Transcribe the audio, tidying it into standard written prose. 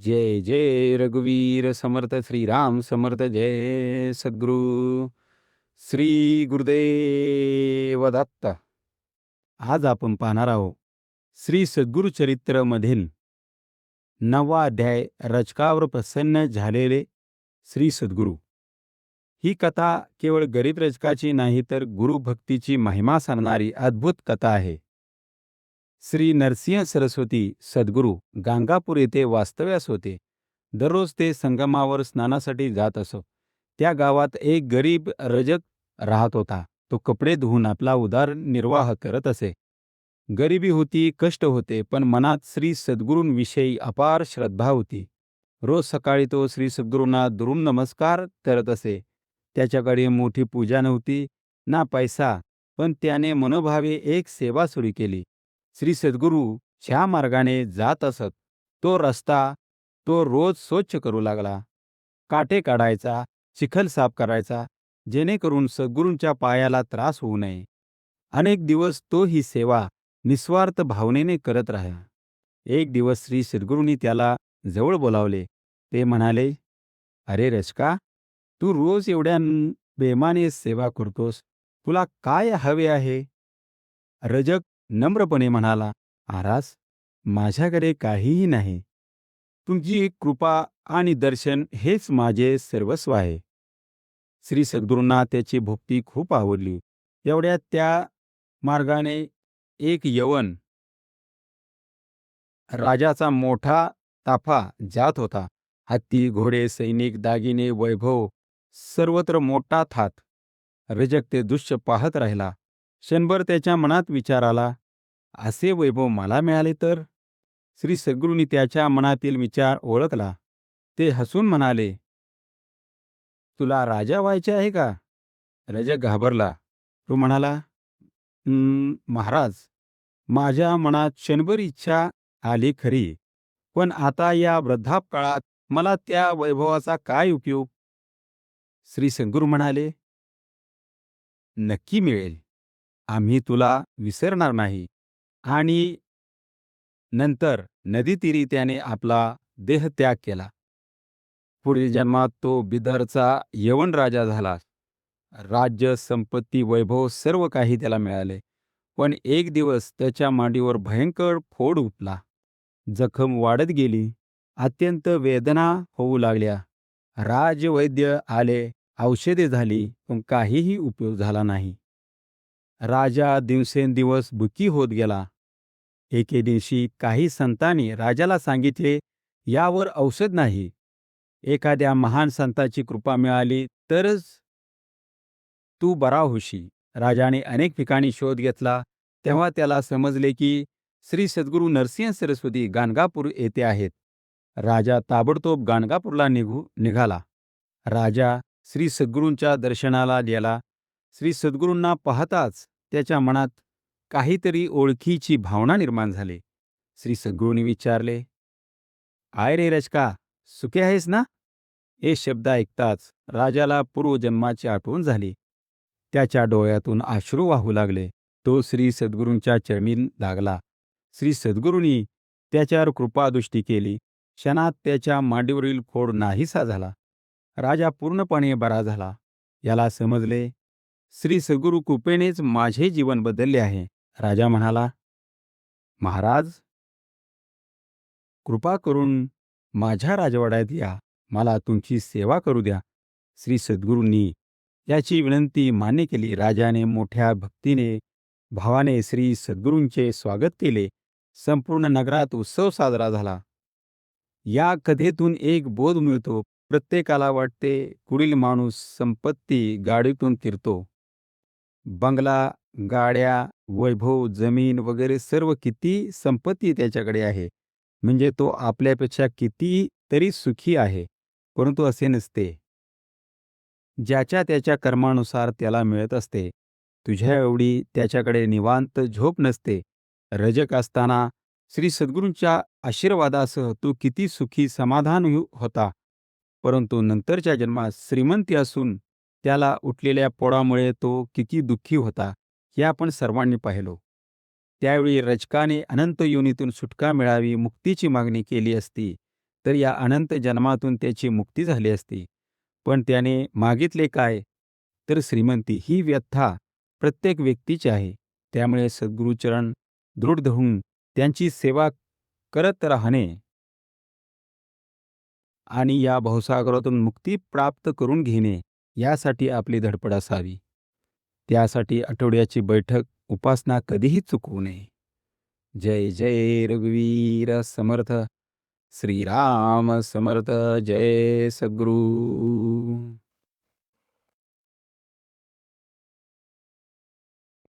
जय जय रघुवीर समर्थ श्रीराम समर्थ जय सद्गुरु श्री गुरुदेव दत्त. आज आपण पाहणार आहोत श्री सद्गुरु चरित्र मधील 9वा अध्याय, रचकावर प्रसन्न झालेले श्री सद्गुरु. ही कथा केवळ गरीब रचकाची नाही तर गुरुभक्तीची महिमा सांगणारी अद्भुत कथा आहे. श्री नरसिंह सरस्वती सद्गुरू गांगापूर येथे वास्तव्यास होते. दररोज ते संगमावर स्नानासाठी जात असो. त्या गावात एक गरीब रजक राहत होता. तो कपडे धुवून आपला उदरनिर्वाह करत असे. गरिबी होती, कष्ट होते, पण मनात श्री सद्गुरूंविषयी अपार श्रद्धा होती. रोज सकाळी तो श्री सद्गुरूंना दुरून नमस्कार करत असे. त्याच्याकडे मोठी पूजा नव्हती, ना पैसा, पण त्याने मनोभावे एक सेवा सुरू केली. श्री सद्गुरू ज्या मार्गाने जात असत तो रस्ता तो रोज स्वच्छ करू लागला. काटे काढायचा, चिखल साफ करायचा, जेणेकरून सद्गुरूंच्या पायाला त्रास होऊ नये. अनेक दिवस तो ही सेवा निस्वार्थ भावनेने करत राहिला. एक दिवस श्री सद्गुरूंनी त्याला जवळ बोलावले. ते म्हणाले, "अरे रचका, तू रोज एवढ्या बेमाने सेवा करतोस, तुला काय हवे आहे?" रजक नम्रपणे म्हणाला, "महाराज, माझ्याकडे काहीही नाही. तुमची कृपा आणि दर्शन हेच माझे सर्वस्व आहे." श्री सद्गुरूंना त्याची भक्ती खूप आवडली. एवढ्यात त्या मार्गाने एक यवन राजाचा मोठा ताफा जात होता. हत्ती, घोडे, सैनिक, दागिने, वैभव, सर्वत्र मोठा थाट. रजक ते दृश्य पाहत राहिला. क्षणभर त्याच्या मनात विचार आला, असे वैभव मला मिळाले तर? श्री सद्गुरूंनी त्याच्या मनातील विचार ओळखला. ते हसून म्हणाले, तुला राजा व्हायचे आहे का?" रजक घाबरला. तो म्हणाला, महाराज, माझ्या मनात क्षणभर इच्छा आली खरी, पण आता या वृद्धापकाळात मला त्या वैभवाचा काय उपयोग?" श्री सद्गुरू म्हणाले, "नक्की मिळेल. आम्ही तुला विसरणार नाही." आणि नंतर नदीतीरी त्याने आपला देहत्याग केला. पुढील जन्मात तो बिदरचा यवन राजा झाला. राज्य, संपत्ती, वैभव सर्व काही त्याला मिळाले. पण एक दिवस त्याच्या मांडीवर भयंकर फोड उठला. जखम वाढत गेली. अत्यंत वेदना होऊ लागल्या. राजवैद्य आले, औषधे झाली, पण काहीही उपयोग झाला नाही. राजा दिवसेंदिवस दुःखी होत गेला. एके दिवशी काही संतांनी राजाला सांगितले, यावर औषध नाही. एखाद्या महान संताची कृपा मिळाली तरच तू बरा होशील. राजाने अनेक ठिकाणी शोध घेतला. तेव्हा त्याला समजले की श्री सद्गुरू नरसिंह सरस्वती गाणगापूर येथे आहेत. राजा ताबडतोब गाणगापूरला निघाला. राजा श्री सद्गुरूंच्या दर्शनाला गेला. श्री सद्गुरूंना पाहताच त्याच्या मनात काहीतरी ओळखीची भावना निर्माण झाली. श्री सद्गुरूंनी विचारले, "आय रे रचका, सुखी आहेस ना?" हे शब्द ऐकताच राजाला पूर्वजन्माची आठवण झाली. त्याच्या डोळ्यातून अश्रू वाहू लागले. तो श्री सद्गुरूंच्या चरणी लागला. श्री सद्गुरूंनी त्याच्यावर कृपादृष्टी केली. क्षणात त्याच्या मांडीवरील फोड नाहीसा झाला. राजा पूर्णपणे बरा झाला. याला समजले, श्री सद्गुरू कृपेनेच माझे जीवन बदलले आहे. राजा म्हणाला, "महाराज, कृपा करून माझ्या राजवाड्यात या. मला तुमची सेवा करू द्या." श्री सद्गुरूंनी याची विनंती मान्य केली. राजाने मोठ्या भक्तीने भावाने श्री सद्गुरूंचे स्वागत केले. संपूर्ण नगरात उत्सव साजरा झाला. या कथेतून एक बोध मिळतो. प्रत्येकाला वाटते पुढील माणूस संपत्ती गाडीतून फिरतो. बंगला, गाड्या, वैभव, जमीन वगैरे सर्व किती संपत्ती त्याच्याकडे आहे, म्हणजे तो आपल्यापेक्षा किती तरी सुखी आहे. परंतु असे नसते. ज्याच्या त्याच्या कर्मानुसार त्याला मिळत असते. तुझ्या एवढी त्याच्याकडे निवांत झोप नसते. रजक असताना श्री सद्गुरूंच्या आशीर्वादासह तू किती सुखी समाधान होता. परंतु नंतरच्या जन्मात श्रीमंती असून त्याला उठलेल्या पोळामुळे तो किती दुःखी होता, हे आपण सर्वांनी पाहिलो. त्यावेळी रचकाने अनंत योनीतून सुटका मिळावी, मुक्तीची मागणी केली असती तर या अनंत जन्मातून त्याची मुक्ती झाली असती. पण त्याने मागितले काय? तर श्रीमंती. ही व्यथा प्रत्येक व्यक्तीची आहे. त्यामुळे सद्गुरुचरण दृढ धरून त्यांची सेवा करत राहणे आणि या भवसागरातून मुक्ती प्राप्त करून घेणे यासाठी आपली धडपड असावी. त्यासाठी आठवड्याची बैठक उपासना कधीही चुकवू नये. जय जय रघुवीर समर्थ श्रीराम समर्थ. जय सद्गुरु.